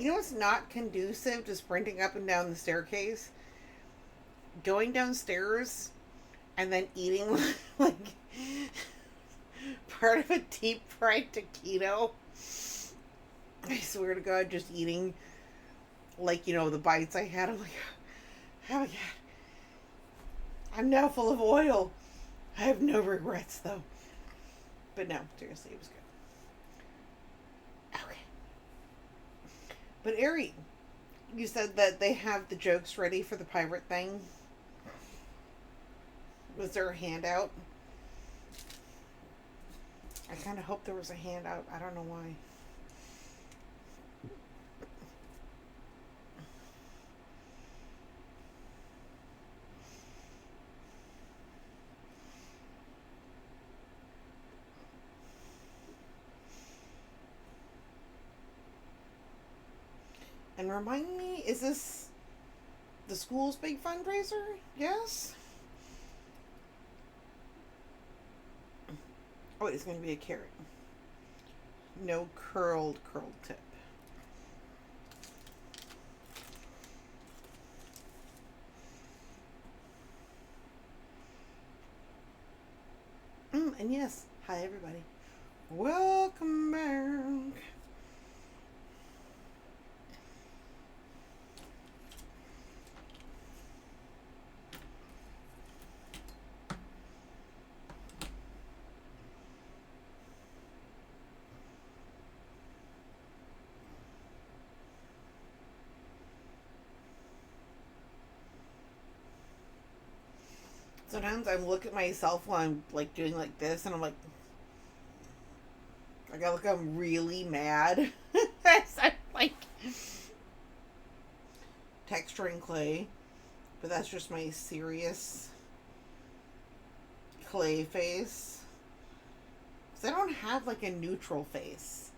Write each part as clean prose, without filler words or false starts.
You know what's not conducive to sprinting up and down the staircase? Going downstairs and then eating like part of a deep fried taquito. I swear to God, just eating like, the bites I had. I'm like, oh my God. I'm now full of oil. I have no regrets though. But no, seriously, it was good. Okay. But Ari, you said that they have the jokes ready for the pirate thing. Was there a handout? I kind of hope there was a handout. I don't know why. And remind me, is this the school's big fundraiser? Yes? Oh, it's going to be a carrot. No curled tip. And yes, hi everybody. Welcome back. Sometimes I look at myself while I'm like doing like this, and I'm like I look, I'm really mad. I'm like texturing clay, but that's just my serious clay face. Because I don't have like a neutral face.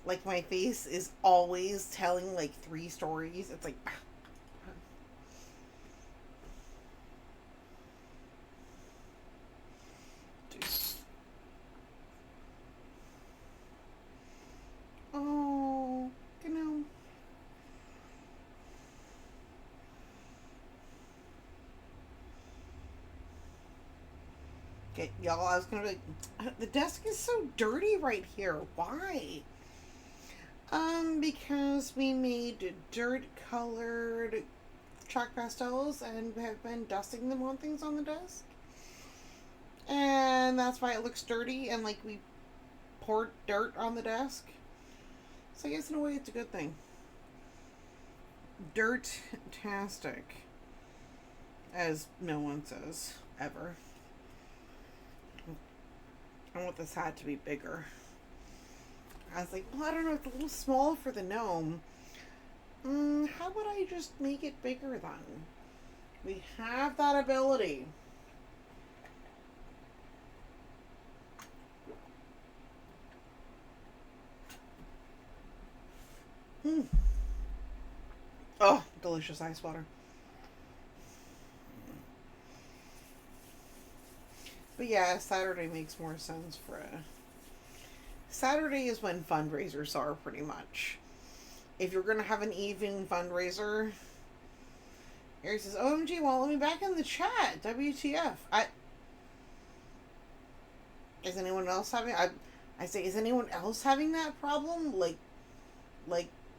Like my face is always telling like 3 stories. It's like. Oh, Okay, y'all, I was gonna be like, the desk is so dirty right here. Why? Because we made dirt colored chalk pastels and have been dusting them on things on the desk. And that's why it looks dirty and like we poured dirt on the desk. So I guess in a way it's a good thing. Dirt-tastic. As no one says, ever. I want this hat to be bigger. I was like, well, I don't know, it's a little small for the gnome. How about I just make it bigger then? We have that ability. Oh, delicious ice water. But yeah, Saturday makes more sense for a. Saturday is when fundraisers are, pretty much. If you're gonna have an evening fundraiser, Harry says, "OMG, well, let me back in the chat. WTF? Is anyone else having? I say, is anyone else having that problem? Like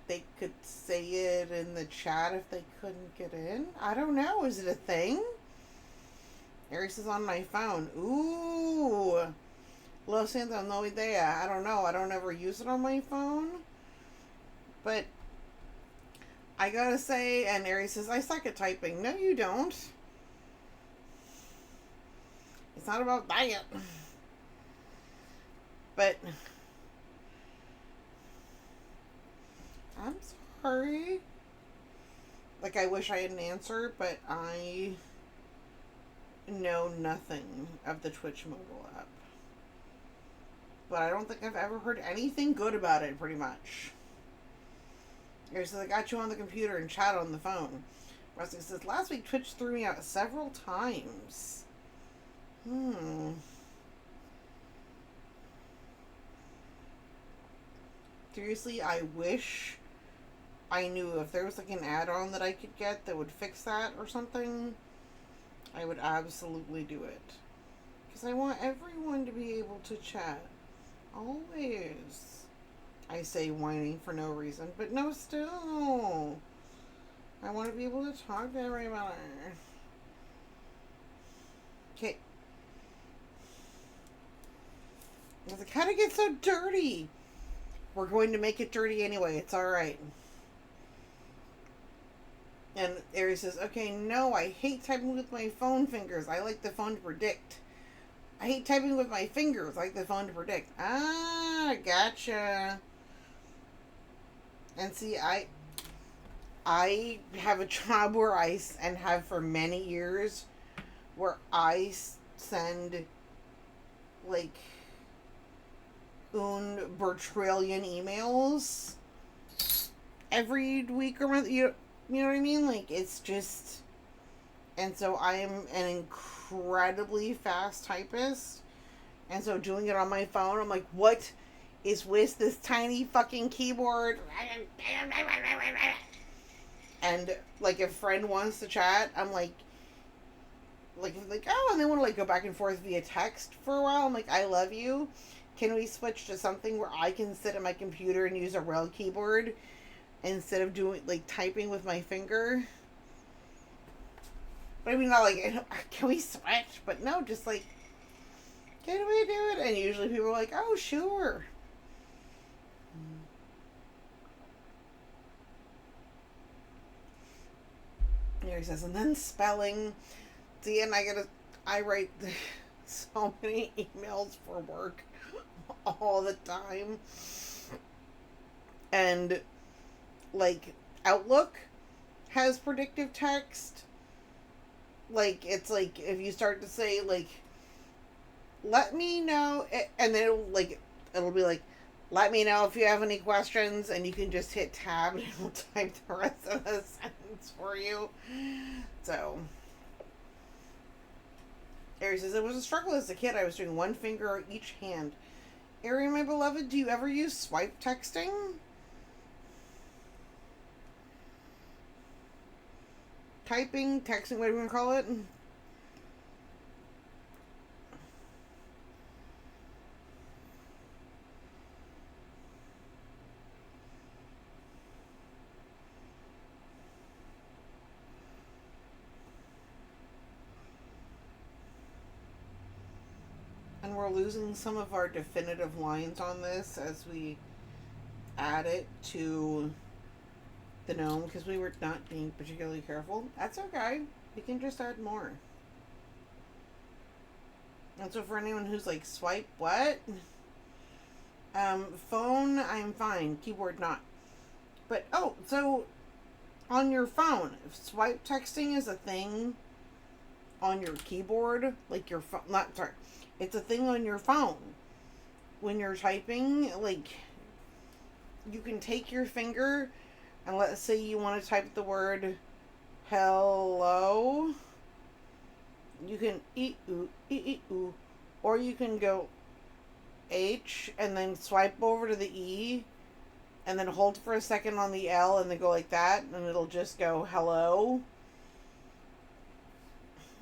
they could say it in the chat if they couldn't get in. I don't know. Is it a thing? Aries is on my phone. Ooh. Lo siento, no idea. I don't know. I don't ever use it on my phone. But I gotta say, and Aries says, I suck at typing. No, you don't. It's not about that. But I'm sorry. Like, I wish I had an answer, but I know nothing of the Twitch mobile app. But I don't think I've ever heard anything good about it, pretty much. Here's says, I got you on the computer and chat on the phone. Rusty says, last week Twitch threw me out several times. Seriously, I wish I knew if there was like an add-on that I could get that would fix that or something, I would absolutely do it. Because I want everyone to be able to chat. Always. I say whining for no reason, but no, still. I want to be able to talk to everybody. Okay. The kind of gets so dirty. We're going to make it dirty anyway. It's alright. And Aries says, okay, no, I hate typing with my phone fingers. I like the phone to predict. I hate typing with my fingers. I like the phone to predict. Ah, gotcha. And see, I have a job where and have for many years, where I send, like, bertrillion emails every week or month. You know what I mean? Like, it's just... And so I am an incredibly fast typist. And so doing it on my phone, I'm like, what is with this tiny fucking keyboard? And, like, if a friend wants to chat, I'm like, oh, and they want to, like, go back and forth via text for a while. I'm like, I love you. Can we switch to something where I can sit at my computer and use a real keyboard instead of doing, like, typing with my finger? But I mean, not like, can we switch? But no, just like, can we do it? And usually people are like, oh, sure. Here he says, and then spelling. See, and I write so many emails for work all the time. And, like, Outlook has predictive text. Like, it's like, if you start to say, like, let me know, and then it'll be like, let me know if you have any questions, and you can just hit tab, and it'll type the rest of the sentence for you. So, Aries says, it was a struggle as a kid. I was doing one finger each hand. Aries, my beloved, do you ever use swipe texting? Typing, texting, whatever you want to call it. And we're losing some of our definitive lines on this as we add it to the gnome because we were not being particularly careful. That's okay. We can just add more. And so for anyone who's like, swipe what? Phone, I'm fine. Keyboard, not. But, oh, so on your phone, if swipe texting is a thing on your keyboard, like your phone, it's a thing on your phone. When you're typing, like, you can take your finger and let's say you want to type the word hello. You can e-oo, or you can go H and then swipe over to the E and then hold for a second on the L and then go like that and it'll just go hello.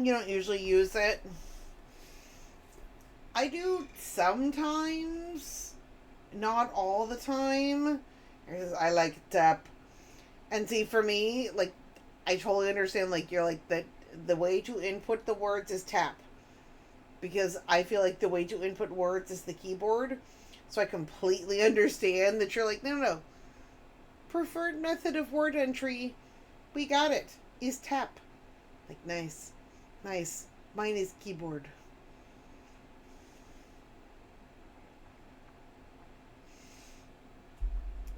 You don't usually use it. I do sometimes, not all the time. I like tap. And see, for me, like, I totally understand, like, you're like, that the way to input the words is tap. Because I feel like the way to input words is the keyboard. So I completely understand that you're like, no. Preferred method of word entry, we got it, is tap. Like, nice. Mine is keyboard.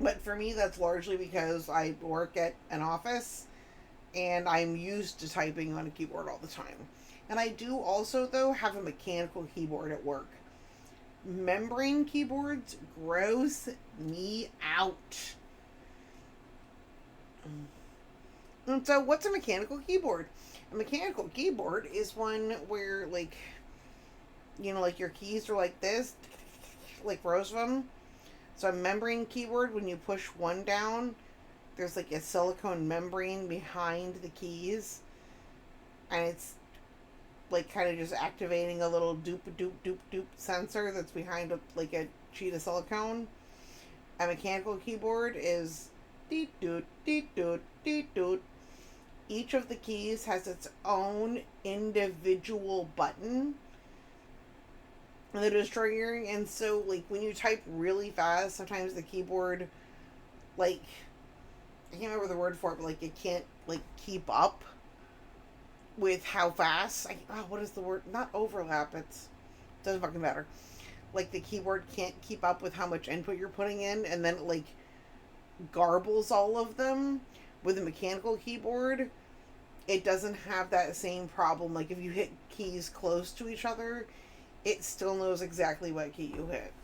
But for me, that's largely because I work at an office and I'm used to typing on a keyboard all the time. And I do also, though, have a mechanical keyboard at work. Membrane keyboards gross me out. And so, what's a mechanical keyboard? A mechanical keyboard is one where, like, you know, like your keys are like this, like rows of them. So a membrane keyboard, when you push one down, there's like a silicone membrane behind the keys, and it's like kind of just activating a little doop doop doop doop sensor that's behind like a sheet of silicone. A mechanical keyboard is deet doot deet doot deet doot. Each of the keys has its own individual button that is triggering, and so like when you type really fast, sometimes the keyboard, like, I can't remember the word for it, but like it can't like keep up with how fast. What is the word? Not overlap. It doesn't fucking matter. Like the keyboard can't keep up with how much input you're putting in, and then it like garbles all of them. With a mechanical keyboard, it doesn't have that same problem. Like if you hit keys close to each other, it still knows exactly what key you hit.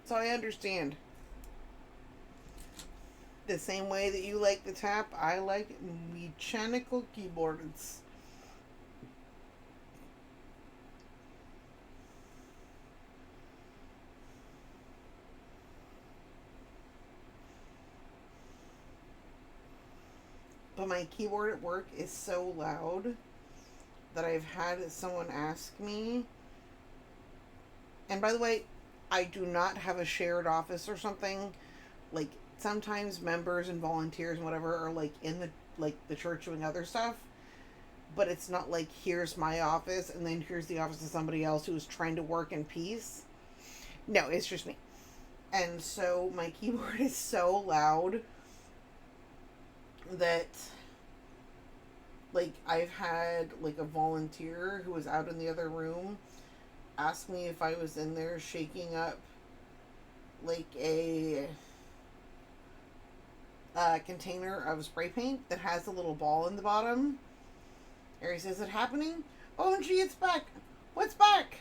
So I understand. The same way that you like the tap, I like mechanical keyboards. But my keyboard at work is so loud that I've had someone ask me. And by the way, I do not have a shared office or something. Like sometimes members and volunteers and whatever are like in the church doing other stuff, but it's not like here's my office and then here's the office of somebody else who's trying to work in peace. No, it's just me. And so my keyboard is so loud that like I've had like a volunteer who was out in the other room ask me if I was in there shaking up like a container of spray paint that has a little ball in the bottom. Harry says, "Is it happening? Oh, gee, it's back. What's back?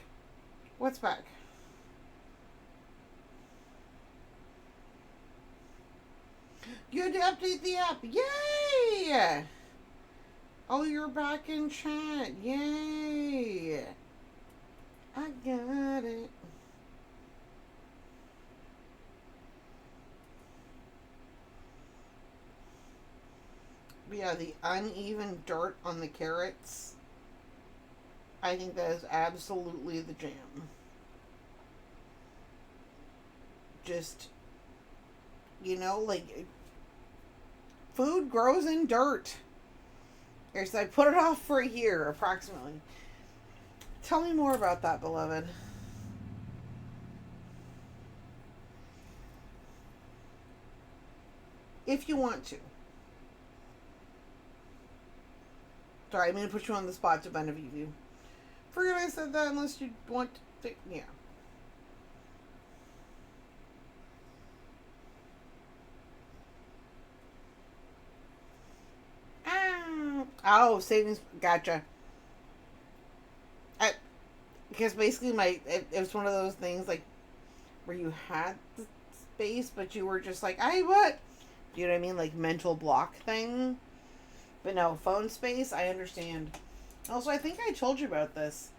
What's back?" You had to update the app. Yay! Oh, you're back in chat. Yay! I got it. But yeah, the uneven dirt on the carrots, I think that is absolutely the jam. Just, like, food grows in dirt. So I put it off for a year, approximately. Tell me more about that, beloved. If you want to. Sorry, I'm going to put you on the spot to benefit you. Forget I said that unless you want to. Yeah. Oh, savings. Gotcha. Because basically it was one of those things like where you had the space, but you were just like, what? Do you know what I mean? Like mental block thing. But no, phone space, I understand. Also, I think I told you about this.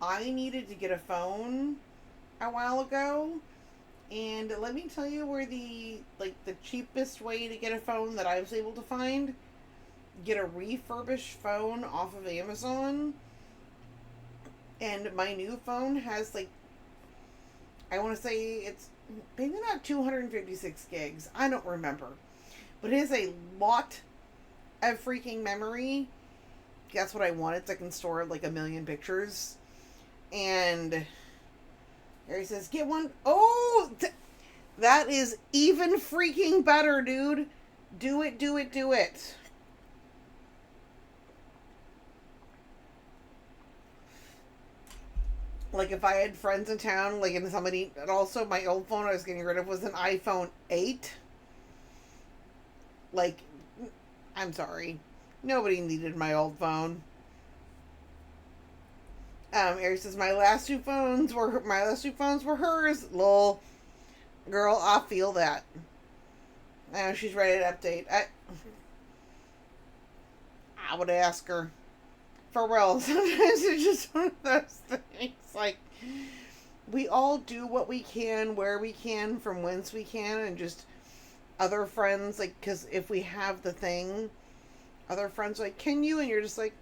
I needed to get a phone a while ago. And let me tell you where the cheapest way to get a phone that I was able to find. Get a refurbished phone off of Amazon. And my new phone has I want to say it's maybe not 256 gigs. I don't remember. But it has a lot of freaking memory. That's what I wanted, so I can store like 1 million pictures. And Harry says, get one. Oh, that is even freaking better, dude. Do it, do it, do it. Like if I had friends in town, and somebody, and also my old phone I was getting rid of was an iPhone 8. I'm sorry. Nobody needed my old phone. Ari says, my last two phones were hers. Lol. Girl, I feel that. Now she's ready to update. I would ask her. For real, sometimes it's just one of those things. We all do what we can, where we can, from whence we can, and just other friends, like, because if we have the thing, other friends are like, can you? And you're just like,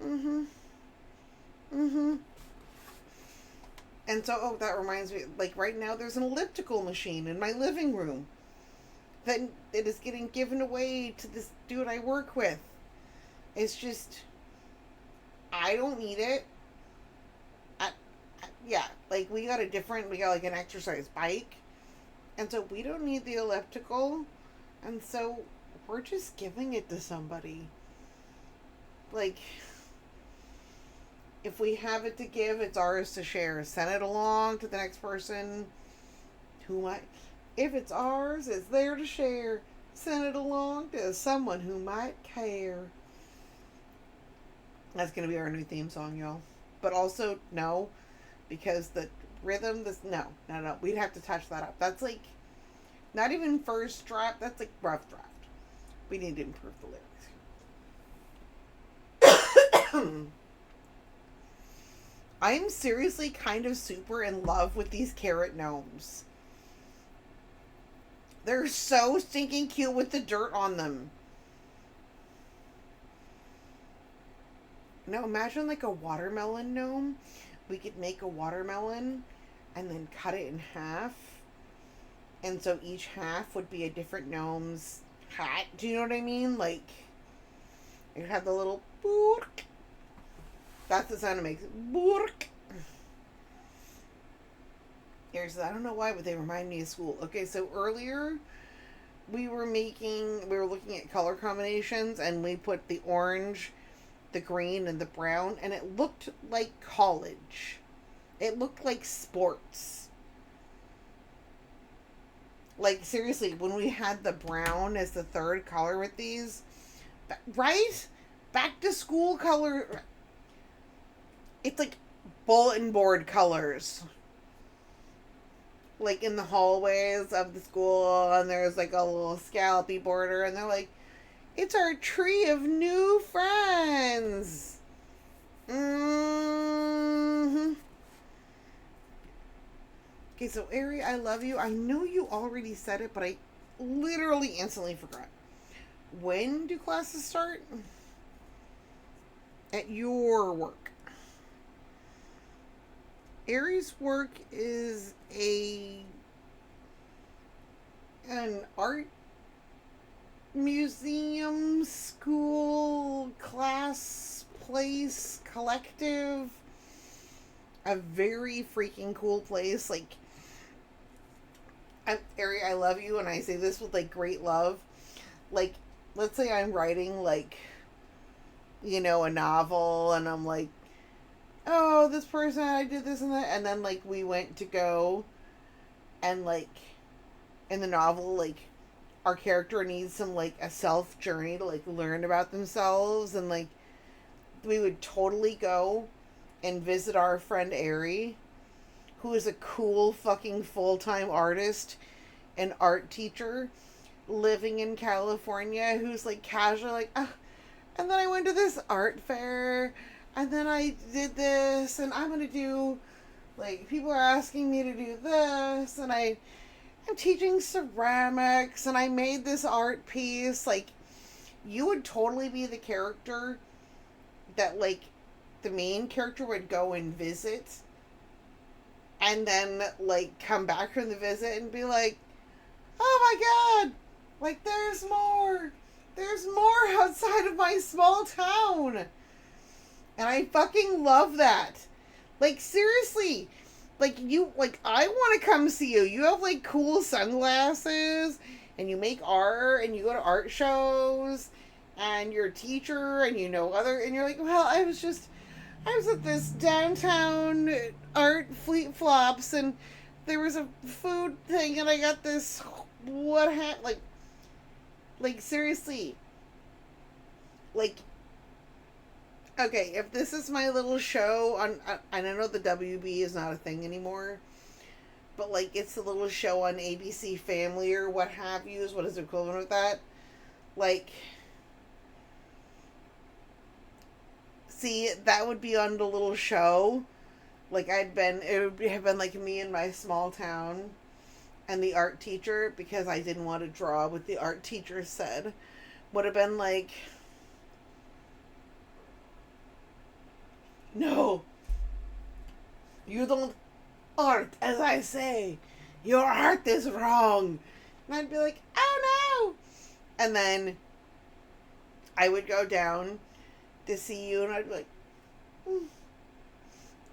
mm-hmm, mm-hmm. And so, oh, that reminds me, like, right now there's an elliptical machine in my living room that it is getting given away to this dude I work with. It's just, I don't need it. Yeah, like, we got like an exercise bike. And so we don't need the elliptical. And so we're just giving it to somebody. Like, if we have it to give, it's ours to share. Send it along to the next person who might. If it's ours, it's there to share. Send it along to someone who might care. That's going to be our new theme song, y'all. But also, no, because the rhythm, no. We'd have to touch that up. That's like, not even first draft, that's like rough draft. We need to improve the lyrics. I am seriously kind of super in love with these carrot gnomes. They're so stinking cute with the dirt on them. Now imagine like a watermelon gnome. We could make a watermelon and then cut it in half. And so each half would be a different gnome's hat. Do you know what I mean? Like, it had the little boork. That's the sound it makes. Boork. I don't know why, but they remind me of school. Okay, so earlier we were looking at color combinations, and we put the orange, the green, and the brown, and it looked like college. It looked like sports. Like, seriously, when we had the brown as the third color with these, right? Back to school color. It's like bulletin board colors. Like in the hallways of the school, and there's like a little scallopy border, and they're like, it's our tree of new friends. Mm-hmm. Okay, so Ari, I love you. I know you already said it, but I literally instantly forgot. When do classes start? At your work. Ari's work is an art museum, school, class, place, collective. A very freaking cool place. Like, Ari, I love you, and I say this with, like, great love. Like, let's say I'm writing, like, a novel, and I'm like, oh, this person, I did this and that, and then, like, we went to go, and, like, in the novel, like, our character needs some, like, a self journey to, like, learn about themselves, and, like, we would totally go and visit our friend Ari, who is a cool fucking full-time artist and art teacher living in California, who's, like, casually like, and then I went to this art fair, and then I did this, and I'm gonna do, like, people are asking me to do this, and I'm teaching ceramics, and I made this art piece. Like, you would totally be the character that, like, the main character would go and visit, and then, like, come back from the visit and be like, oh my god, like, there's more outside of my small town. And I fucking love that. Like, seriously, like, I want to come see you. You have, like, cool sunglasses, and you make art, and you go to art shows, and you're a teacher, and and you're like, well, I was at this downtown art fleet flops, and there was a food thing, and I got this, like, seriously, like, okay, if this is my little show on, and I know the WB is not a thing anymore, but, like, it's a little show on ABC Family or what have you, is what is the equivalent of that, like, see, that would be on the little show, like, it would have been, like, me in my small town, And the art teacher, because I didn't want to draw what the art teacher said, would have been like, no, you don't art as I say. Your art is wrong. And I'd be like, oh no. And then I would go down to see you and I'd be like, mm.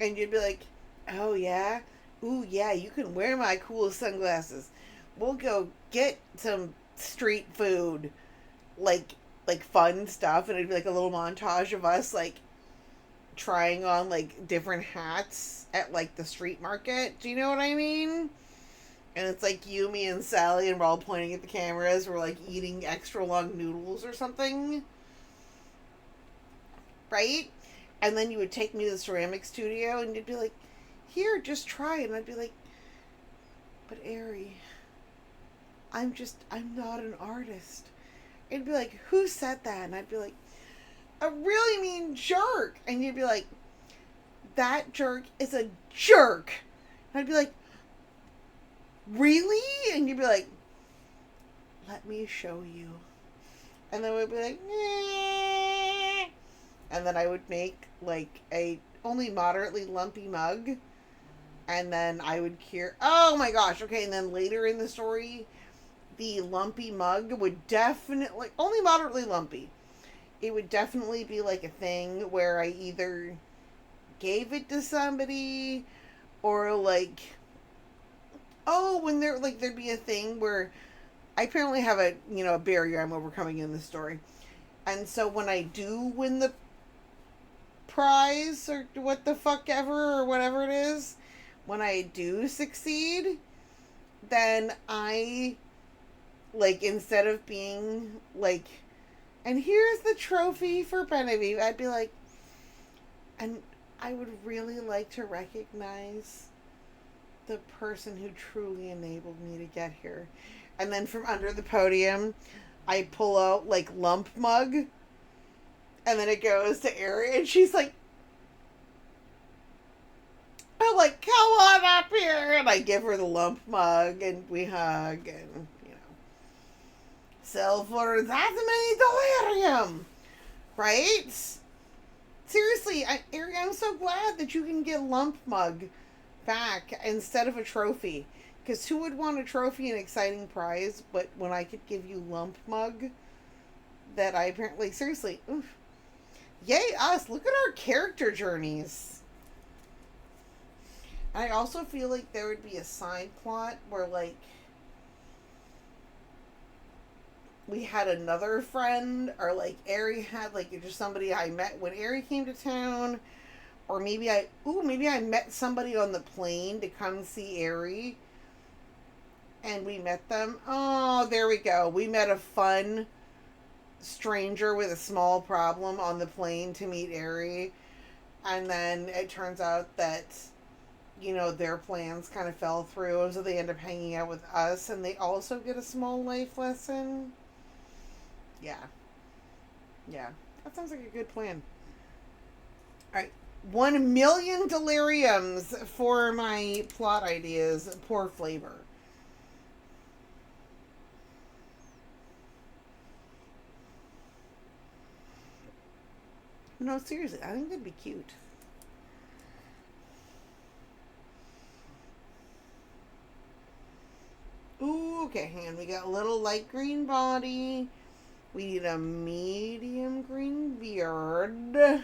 And you'd be like, oh yeah? Ooh yeah, you can wear my cool sunglasses. We'll go get some street food. Like fun stuff, and it'd be like a little montage of us like trying on like different hats at like the street market. Do you know what I mean? And it's like you, me, and Sally, and we're all pointing at the cameras. We're like eating extra long noodles or something. Right? And then you would take me to the ceramic studio and you'd be like, here, just try it. And I'd be like, but Ari, I'm not an artist. It'd be like, who said that? And I'd be like, a really mean jerk. And you'd be like, that jerk is a jerk. And I'd be like, really? And you'd be like, let me show you. And then we'd be like, nah. And then I would make like a only moderately lumpy mug. And then I would cure, oh my gosh, okay. And then later in the story, the lumpy mug would definitely, only moderately lumpy. It would definitely be like a thing where I either gave it to somebody or like, oh, when there, like, there'd be a thing where I apparently have a, a barrier I'm overcoming in this story. And so when I do win the prize or what the fuck ever or whatever it is, when I do succeed, then I, like, instead of being like, and here's the trophy for Benevieve, I'd be like, and I would really like to recognize the person who truly enabled me to get here. And then from under the podium, I pull out like lump mug, and then it goes to Ari, and she's like, I'm like, come on up here, and I give her the lump mug, and we hug, and sell for that many delirium, right? Seriously, Ari, I'm so glad that you can get lump mug back instead of a trophy. Because who would want a trophy and exciting prize, but when I could give you lump mug that I apparently, seriously, oof. Yay us, look at our character journeys. I also feel like there would be a side plot where, like, we had another friend, or like Ari had like just somebody I met when Ari came to town, or maybe I met somebody on the plane to come see Ari, and we met them. Oh, there we go. We met a fun stranger with a small problem on the plane to meet Ari, and then it turns out that their plans kind of fell through, and so they end up hanging out with us, and they also get a small life lesson. Yeah. That sounds like a good plan. Alright. 1 million deliriums for my plot ideas. Poor flavor. No, seriously, I think that'd be cute. Ooh, okay, hang on. We got a little light green body. We need a medium green beard.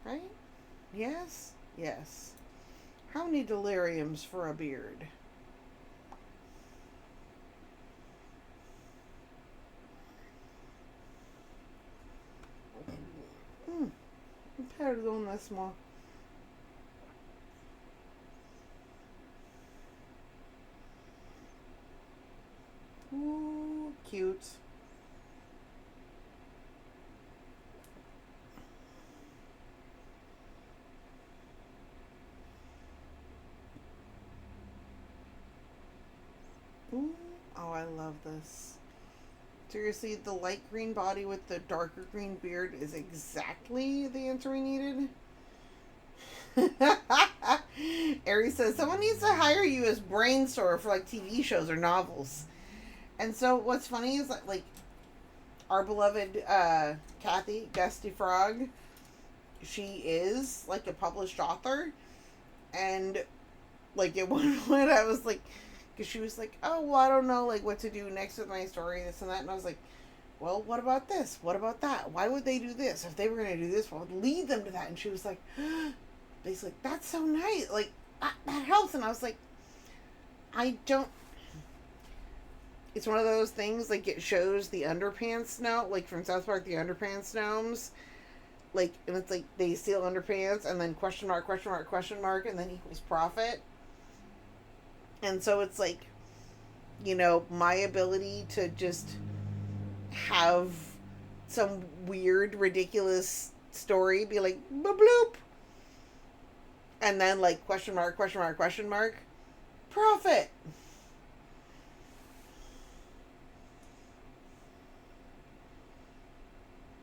Right? Yes? Yes. How many deliriums for a beard? Perdón, that's more. Ooh, cute. Ooh, oh, I love this. Seriously, the light green body with the darker green beard is exactly the answer we needed. Aries says someone needs to hire you as brainstormer for like TV shows or novels. And so what's funny is that like our beloved Kathy Gusty Frog, she is like a published author, and like at one point I was like, because she was like, oh well, I don't know like what to do next with my story, this and that, and I was like, well, what about this? What about that? Why would they do this? If they were going to do this, what would lead them to that? And she was like, basically, that's so nice. Like, that helps. And I was like, I don't. It's one of those things, like, it shows the underpants gnome, like from South Park, the underpants gnomes. Like, and it's like, they steal underpants, and then question mark, question mark, question mark, and then equals profit. And so it's like, you know, my ability to just have some weird, ridiculous story be like, bloop, bloop. And then, like, question mark, question mark, question mark, profit.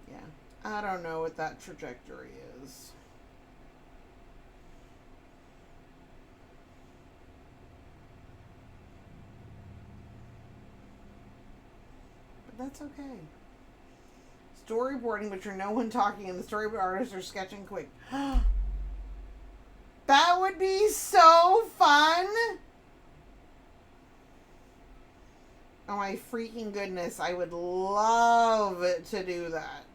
Yeah. I don't know what that trajectory is. But that's okay. Storyboarding, but you're no one talking, and the storyboard artists are sketching quick. That would be so fun! Oh my freaking goodness, I would love to do that.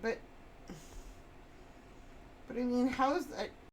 But I mean, how's that?